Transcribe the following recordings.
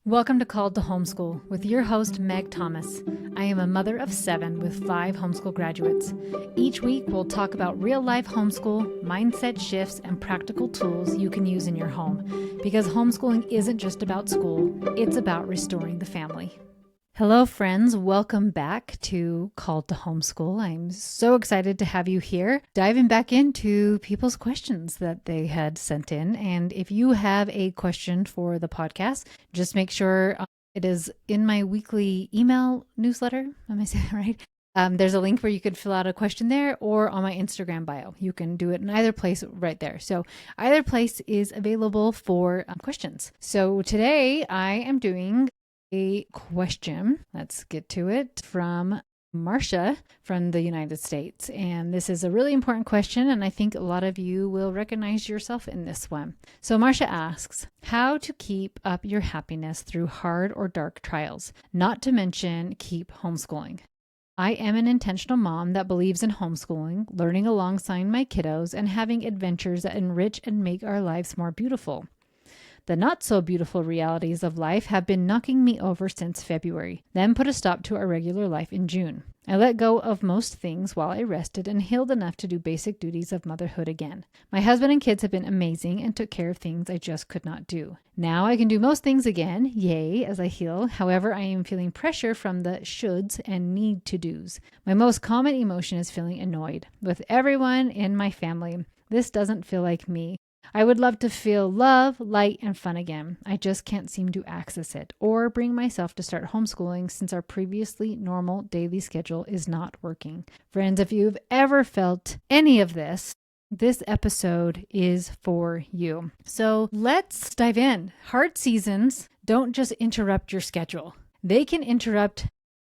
Welcome to Called to Homeschool with your host, Meg Thomas. I am a mother of 7 with 5 homeschool graduates. Each week, we'll talk about real-life homeschool, mindset shifts, and practical tools you can use in your home. Because homeschooling isn't just about school, it's about restoring the family. Hello, friends. Welcome back to Called to Homeschool. I'm so excited to have you here, diving back into people's questions that they had sent in. And if you have a question for the podcast, just make sure it is in my weekly email newsletter. Am I saying that right? There's a link where you could fill out a question there or on my Instagram bio. You can do it in either place right there. So either place is available for questions. So today I am doing a question, let's get to it, from Marcia from the United States. And this is a really important question, and I think a lot of you will recognize yourself in this one. So Marcia asks, how to keep up your happiness through hard or dark trials, not to mention keep homeschooling. I am an intentional mom that believes in homeschooling, learning alongside my kiddos, and having adventures that enrich and make our lives more beautiful. The not so beautiful realities of life have been knocking me over since February, then put a stop to our regular life in June. I let go of most things while I rested and healed enough to do basic duties of motherhood again. My husband and kids have been amazing and took care of things I just could not do. Now I can do most things again, yay, as I heal. However, I am feeling pressure from the shoulds and need to do's. My most common emotion is feeling annoyed with everyone in my family. This doesn't feel like me. I would love to feel love, light, and fun again. I just can't seem to access it or bring myself to start homeschooling since our previously normal daily schedule is not working. Friends, if you've ever felt any of this, this episode is for you. So let's dive in. Hard seasons don't just interrupt your schedule. They can interrupt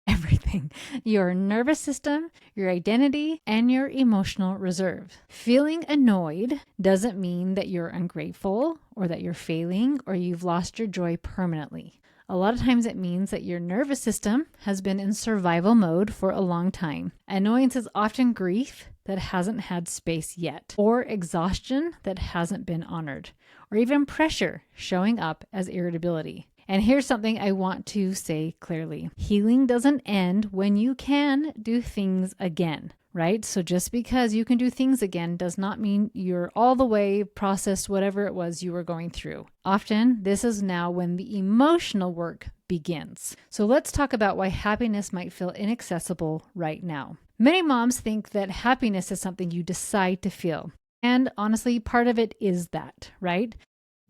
everything: your nervous system, your identity, and your emotional reserve. Feeling annoyed doesn't mean that you're ungrateful or that you're failing or you've lost your joy permanently. A lot of times it means that your nervous system has been in survival mode for a long time. Annoyance is often grief that hasn't had space yet, or exhaustion that hasn't been honored, or even pressure showing up as irritability. And here's something I want to say clearly. Healing doesn't end when you can do things again, right? So just because you can do things again does not mean you're all the way processed whatever it was you were going through. Often, this is now when the emotional work begins. So let's talk about why happiness might feel inaccessible right now. Many moms think that happiness is something you decide to feel. And honestly, part of it is that, right?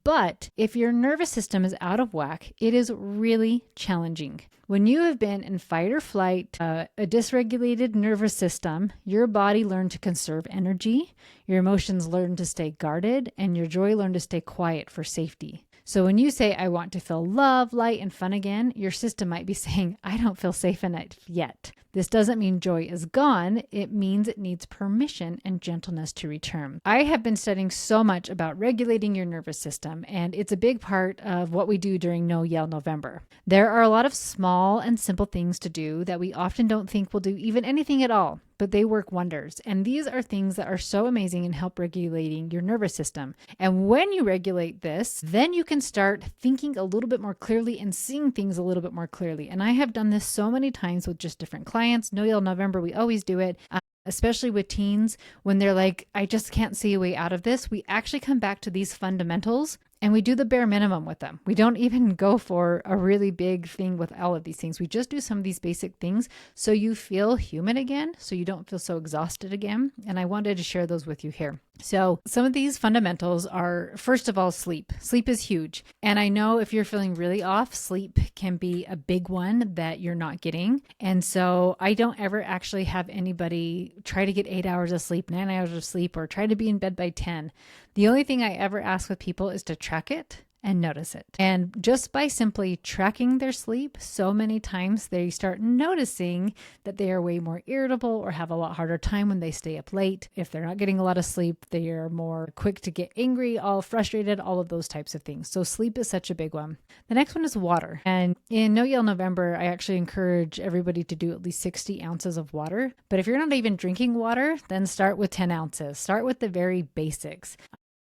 But if your nervous system is out of whack, it is really challenging. When you have been in fight or flight, a dysregulated nervous system, your body learned to conserve energy, your emotions learn to stay guarded, and your joy learned to stay quiet for safety. So when you say, I want to feel love, light, and fun again, your system might be saying, I don't feel safe enough yet. This doesn't mean joy is gone. It means it needs permission and gentleness to return. I have been studying so much about regulating your nervous system, and it's a big part of what we do during No Yell November. There are a lot of small and simple things to do that we often don't think will do even anything at all, but they work wonders. And these are things that are so amazing and help regulating your nervous system. And when you regulate this, then you can start thinking a little bit more clearly and seeing things a little bit more clearly. And I have done this so many times with just different clients. No Yell November, we always do it. Especially with teens, when they're like, I just can't see a way out of this. We actually come back to these fundamentals and we do the bare minimum with them. We don't even go for a really big thing with all of these things. We just do some of these basic things so you feel human again, so you don't feel so exhausted again. And I wanted to share those with you here. So some of these fundamentals are, first of all, sleep. Sleep is huge. And I know if you're feeling really off, sleep can be a big one that you're not getting. And so I don't ever actually have anybody try to get 8 hours of sleep, 9 hours of sleep, or try to be in bed by 10. The only thing I ever ask with people is to track it and notice it. And just by simply tracking their sleep, so many times they start noticing that they are way more irritable or have a lot harder time when they stay up late. If they're not getting a lot of sleep, they are more quick to get angry, all frustrated, all of those types of things. So sleep is such a big one. The next one is water. And in No Yell November, I actually encourage everybody to do at least 60 ounces of water. But if you're not even drinking water, then start with 10 ounces. Start with the very basics.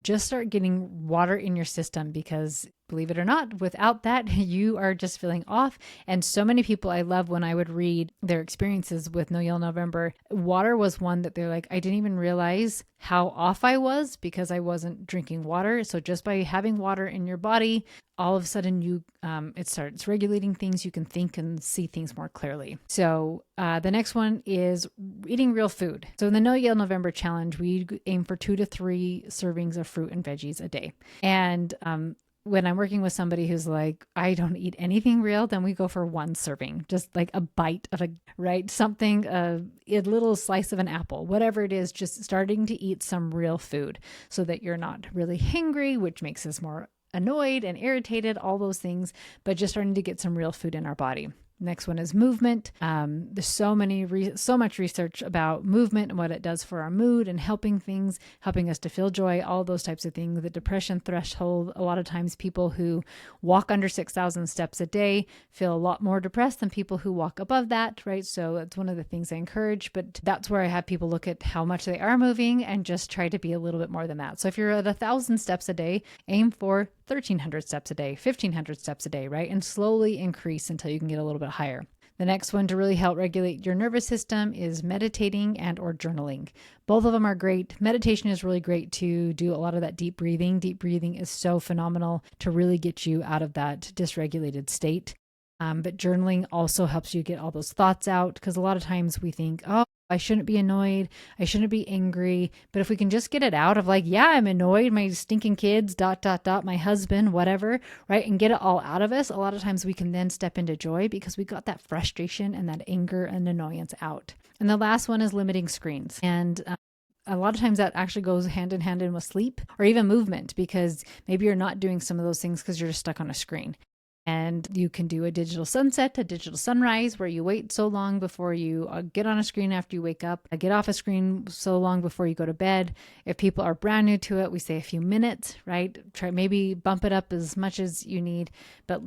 Just start getting water in your system because believe it or not, without that, you are just feeling off. And so many people I love when I would read their experiences with No Yell November, water was one that they're like, I didn't even realize how off I was because I wasn't drinking water. So just by having water in your body, all of a sudden it starts regulating things. You can think and see things more clearly. So the next one is eating real food. So in the No Yell November challenge, we aim for 2 to 3 servings of fruit and veggies a day. And when I'm working with somebody who's like, I don't eat anything real, then we go for 1 serving, just like a bite of something, a little slice of an apple, whatever it is, just starting to eat some real food so that you're not really hungry, which makes us more annoyed and irritated, all those things, but just starting to get some real food in our body. Next one is movement. There's so much research about movement and what it does for our mood and helping us to feel joy, all those types of things. The depression threshold, a lot of times people who walk under 6,000 steps a day feel a lot more depressed than people who walk above that, right? So that's one of the things I encourage, but that's where I have people look at how much they are moving and just try to be a little bit more than that. So if you're at 1,000 steps a day, aim for 1,300 steps a day, 1,500 steps a day, right? And slowly increase until you can get a little bit higher. The next one to really help regulate your nervous system is meditating and or journaling. Both of them are great. Meditation is really great to do a lot of that deep breathing. Deep breathing is so phenomenal to really get you out of that dysregulated state. But journaling also helps you get all those thoughts out, because a lot of times we think, oh, I shouldn't be annoyed, I shouldn't be angry. But if we can just get it out of like, yeah, I'm annoyed, my stinking kids, ... my husband, whatever, right? And get it all out of us. A lot of times we can then step into joy because we got that frustration and that anger and annoyance out. And the last one is limiting screens. And a lot of times that actually goes hand in hand with sleep or even movement, because maybe you're not doing some of those things because you're just stuck on a screen. And you can do a digital sunset, a digital sunrise, where you wait so long before you get on a screen after you wake up, get off a screen so long before you go to bed. If people are brand new to it, we say a few minutes, right? Try maybe bump it up as much as you need. But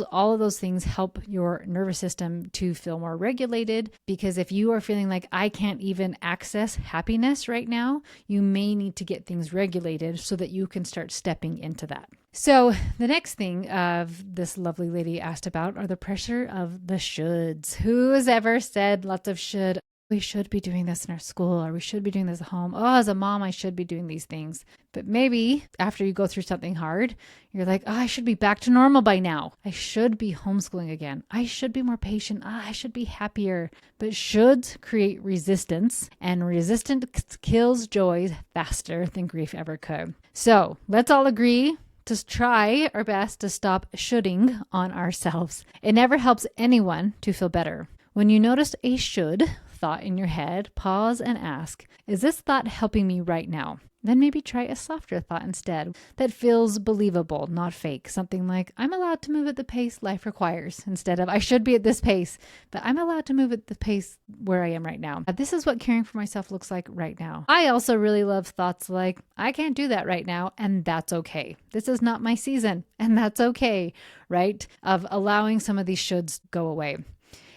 all of those things help your nervous system to feel more regulated, because if you are feeling like I can't even access happiness right now, you may need to get things regulated so that you can start stepping into that. So the next thing of this lovely lady asked about are the pressure of the shoulds. Who has ever said lots of should? We should be doing this in our school, or we should be doing this at home. Oh, as a mom, I should be doing these things. But maybe after you go through something hard, you're like, oh, I should be back to normal by now. I should be homeschooling again. I should be more patient. I should be happier. But shoulds create resistance, and resistance kills joy faster than grief ever could. So let's all agree to try our best to stop shoulding on ourselves. It never helps anyone to feel better. When you notice a should thought in your head, pause and ask, is this thought helping me right now? Then maybe try a softer thought instead that feels believable, not fake. Something like, I'm allowed to move at the pace life requires, instead of I should be at this pace, but I'm allowed to move at the pace where I am right now. This is what caring for myself looks like right now. I also really love thoughts like, I can't do that right now, and that's okay. This is not my season, and that's okay, right? Of allowing some of these shoulds go away.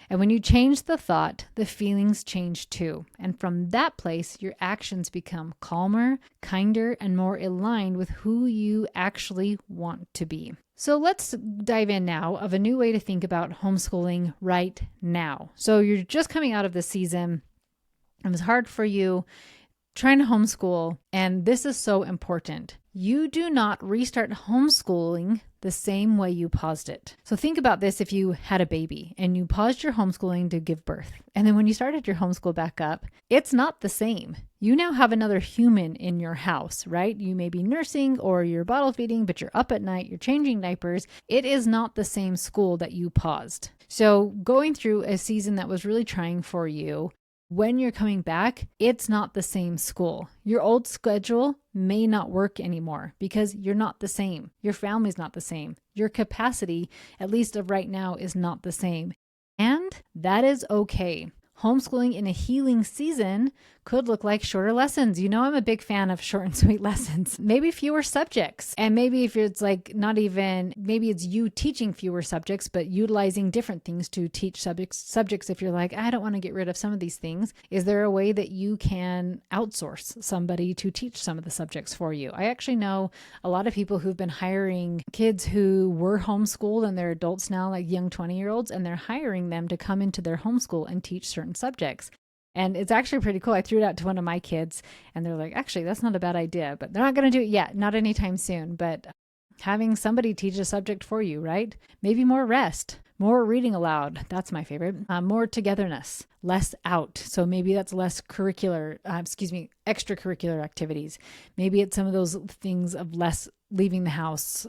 And when you change the thought, the feelings change too. And from that place, your actions become calmer, kinder, and more aligned with who you actually want to be. So let's dive in now of a new way to think about homeschooling right now. So you're just coming out of the season. It was hard for you trying to homeschool, and this is so important. You do not restart homeschooling the same way you paused it. So think about this: if you had a baby and you paused your homeschooling to give birth, and then when you started your homeschool back up, it's not the same. You now have another human in your house, right? You may be nursing or you're bottle feeding, but you're up at night, you're changing diapers. It is not the same school that you paused. So going through a season that was really trying for you, when you're coming back, it's not the same school. Your old schedule may not work anymore because you're not the same. Your family's not the same. Your capacity, at least of right now, is not the same. And that is okay. Homeschooling in a healing season could look like shorter lessons. You know, I'm a big fan of short and sweet lessons, maybe fewer subjects. And maybe if it's like not even, maybe it's you teaching fewer subjects, but utilizing different things to teach subjects. If you're like, I don't want to get rid of some of these things, is there a way that you can outsource somebody to teach some of the subjects for you? I actually know a lot of people who've been hiring kids who were homeschooled and they're adults now, like young 20-year-olds, and they're hiring them to come into their homeschool and teach certain subjects. And it's actually pretty cool. I threw it out to one of my kids and they're like, actually, that's not a bad idea, but they're not going to do it yet. Not anytime soon, but having somebody teach a subject for you, right? Maybe more rest, more reading aloud. That's my favorite. More togetherness, less out. So maybe that's less extracurricular activities. Maybe it's some of those things of less leaving the house.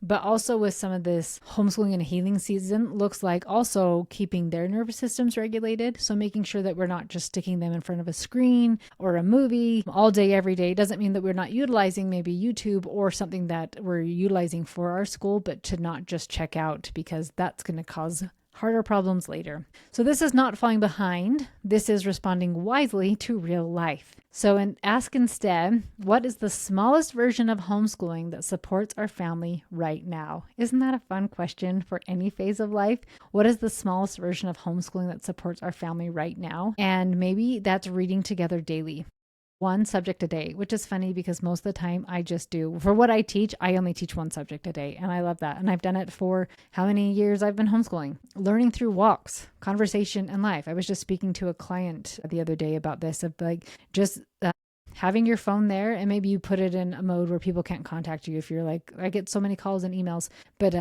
But also with some of this homeschooling in a healing season looks like also keeping their nervous systems regulated. So making sure that we're not just sticking them in front of a screen or a movie all day, every day. Doesn't mean that we're not utilizing maybe YouTube or something that we're utilizing for our school, but to not just check out, because that's going to cause harder problems later. So this is not falling behind. This is responding wisely to real life. So ask instead, what is the smallest version of homeschooling that supports our family right now? Isn't that a fun question for any phase of life? What is the smallest version of homeschooling that supports our family right now? And maybe that's reading together daily. One subject a day, which is funny because most of the time I just do, for what I teach, I only teach one subject a day. And I love that. And I've done it for how many years I've been homeschooling, learning through walks, conversation, and life. I was just speaking to a client the other day about this, of like just having your phone there, and maybe you put it in a mode where people can't contact you. If you're like, I get so many calls and emails, but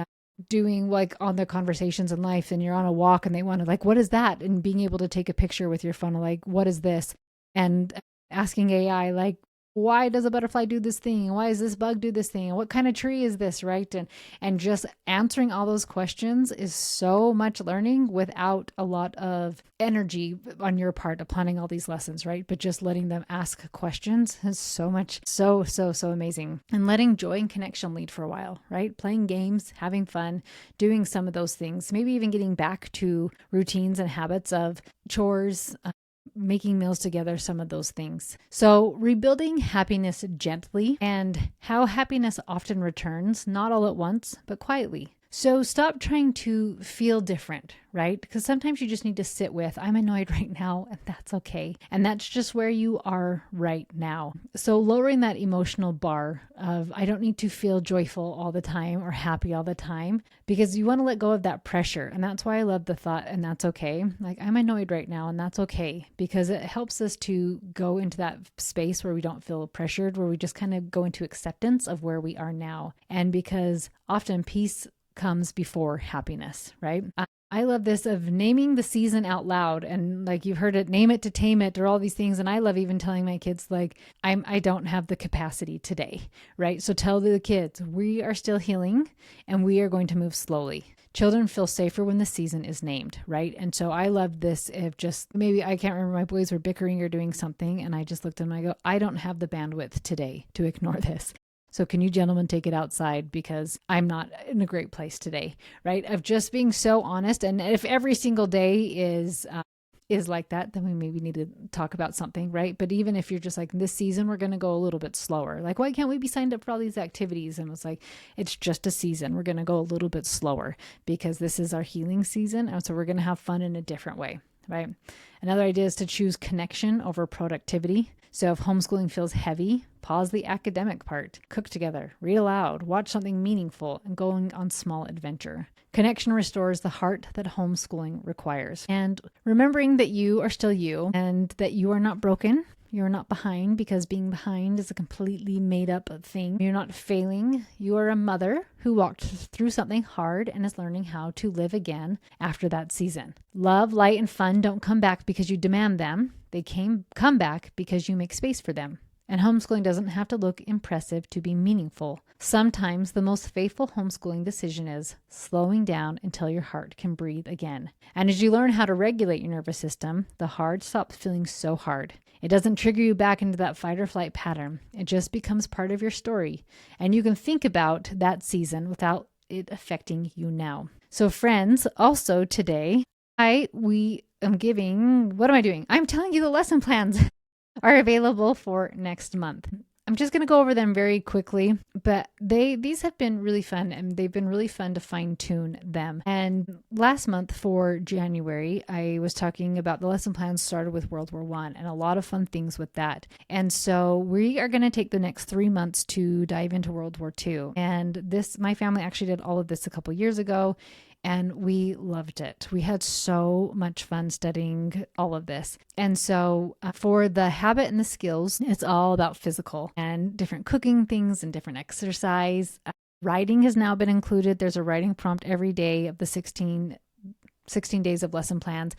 doing like on their conversations in life, and you're on a walk and they want to like, what is that? And being able to take a picture with your phone, like, what is this? And asking AI, like, why does a butterfly do this thing? Why does this bug do this thing? What kind of tree is this, right? And just answering all those questions is so much learning without a lot of energy on your part of planning all these lessons, right? But just letting them ask questions is so much, so amazing. And letting joy and connection lead for a while, right? Playing games, having fun, doing some of those things, maybe even getting back to routines and habits of chores, making meals together, some of those things. So rebuilding happiness gently, and how happiness often returns, not all at once, but quietly. So stop trying to feel different, right? Because sometimes you just need to sit with, I'm annoyed right now, and that's okay. And that's just where you are right now. So lowering that emotional bar of, I don't need to feel joyful all the time or happy all the time, because you want to let go of that pressure. And that's why I love the thought, and that's okay. Like, I'm annoyed right now, and that's okay, because it helps us to go into that space where we don't feel pressured, where we just kind of go into acceptance of where we are now. And because often peace comes before happiness, right? I love this of naming the season out loud, and like you've heard it, name it to tame it, or all these things. And I love even telling my kids, like, I don't have the capacity today, right? So tell the kids, we are still healing and we are going to move slowly. Children feel safer when the season is named, right? And so I love this of just, maybe I can't remember, my boys were bickering or doing something, and I just looked at them and I go, I don't have the bandwidth today to ignore this. So can you gentlemen take it outside, because I'm not in a great place today, right? Of just being so honest. And if every single day is like that, then we maybe need to talk about something, right? But even if you're just like, this season, we're going to go a little bit slower. Like, why can't we be signed up for all these activities? And it's like, it's just a season. We're going to go a little bit slower because this is our healing season. And so we're going to have fun in a different way, right? Another idea is to choose connection over productivity. So if homeschooling feels heavy, pause the academic part, cook together, read aloud, watch something meaningful, and go on small adventure. Connection restores the heart that homeschooling requires. And remembering that you are still you, and that you are not broken. You're not behind, because being behind is a completely made up thing. You're not failing. You are a mother who walked through something hard and is learning how to live again after that season. Love, light, and fun don't come back because you demand them. They come back because you make space for them. And homeschooling doesn't have to look impressive to be meaningful. Sometimes the most faithful homeschooling decision is slowing down until your heart can breathe again. And as you learn how to regulate your nervous system, the hard stops feeling so hard. It doesn't trigger you back into that fight or flight pattern. It just becomes part of your story. And you can think about that season without it affecting you now. So friends, also today, What am I doing? I'm telling you the lesson plans are available for next month. I'm just going to go over them very quickly, but these have been really fun, and they've been really fun to fine tune them. And last month for January, I was talking about the lesson plans started with World War I and a lot of fun things with that. And so we are going to take the next 3 months to dive into World War II. And my family actually did all of this a couple years ago, and we loved it. We had so much fun studying all of this. And so for the habit and the skills, it's all about physical and different cooking things and different exercise. Writing has now been included. There's a writing prompt every day of the 16 days of lesson plans.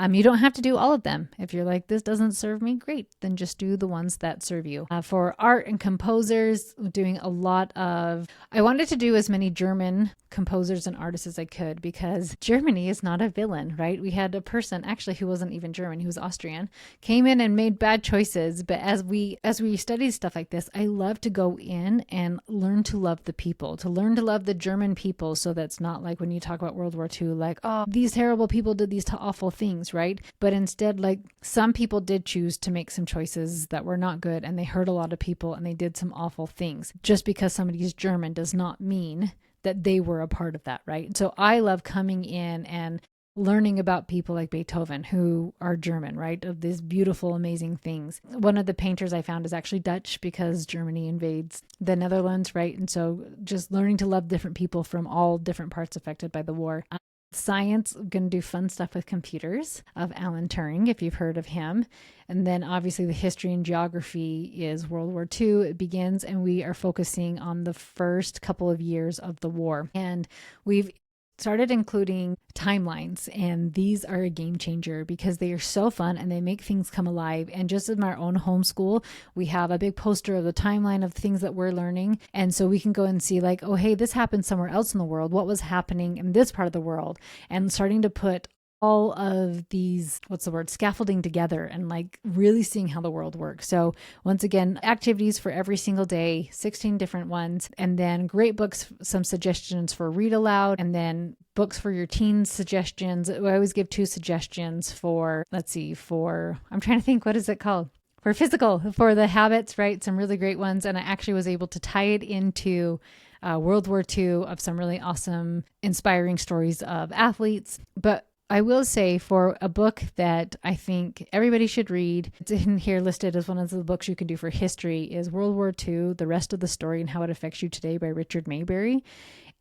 You don't have to do all of them. If you're like, this doesn't serve me, great. Then just do the ones that serve you. For art and composers, doing a lot of, I wanted to do as many German composers and artists as I could, because Germany is not a villain, right? We had a person actually who wasn't even German, he was Austrian, came in and made bad choices. But as we study stuff like this, I love to go in and learn to love the people, to learn to love the German people. So that's not like when you talk about World War II, like, oh, these terrible people did these awful things, right? But instead, like, some people did choose to make some choices that were not good, and they hurt a lot of people, and they did some awful things. Just because somebody's German does not mean that they were a part of that, right? So I love coming in and learning about people like Beethoven, who are German, right? Of these beautiful, amazing things. One of the painters I found is actually Dutch, because Germany invades the Netherlands, right? And so just learning to love different people from all different parts affected by the war. Science, I'm going to do fun stuff with computers of Alan Turing, if you've heard of him. And then obviously the history and geography is World War II. It begins, and we are focusing on the first couple of years of the war. And we've started including timelines, and these are a game changer because they are so fun and they make things come alive. And just in our own homeschool, we have a big poster of the timeline of things that we're learning, and so we can go and see, like, oh, hey, this happened somewhere else in the world, what was happening in this part of the world, and starting to put all of these, scaffolding together, and like really seeing how the world works. So once again, activities for every single day, 16 different ones, and then great books, some suggestions for read aloud, and then books for your teens, suggestions. I always give 2 suggestions for, I'm trying to think, what is it called? For physical, for the habits, right? Some really great ones. And I actually was able to tie it into World War II, of some really awesome, inspiring stories of athletes. But I will say, for a book that I think everybody should read, it's in here listed as one of the books you can do for history, is World War II, The Rest of the Story and How It Affects You Today by Richard Maybury.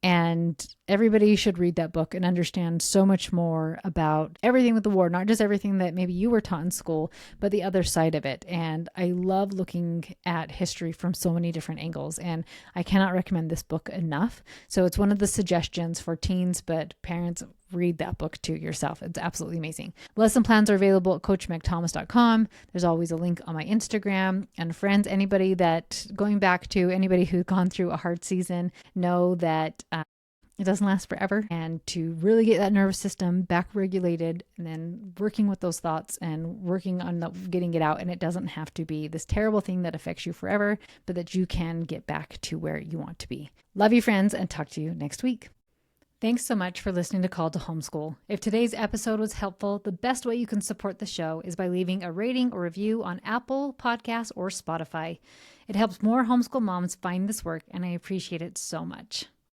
And everybody should read that book and understand so much more about everything with the war, not just everything that maybe you were taught in school, but the other side of it. And I love looking at history from so many different angles, and I cannot recommend this book enough. So it's one of the suggestions for teens, but parents, read that book too yourself. It's absolutely amazing. Lesson plans are available at coachmegthomas.com. There's always a link on my Instagram. And friends, anybody who's gone through a hard season, know that it doesn't last forever, and to really get that nervous system back regulated, and then working with those thoughts and working on getting it out. And it doesn't have to be this terrible thing that affects you forever, but that you can get back to where you want to be. Love you, friends, and talk to you next week. Thanks so much for listening to Call to Homeschool. If today's episode was helpful, the best way you can support the show is by leaving a rating or review on Apple Podcasts or Spotify. It helps more homeschool moms find this work, and I appreciate it so much.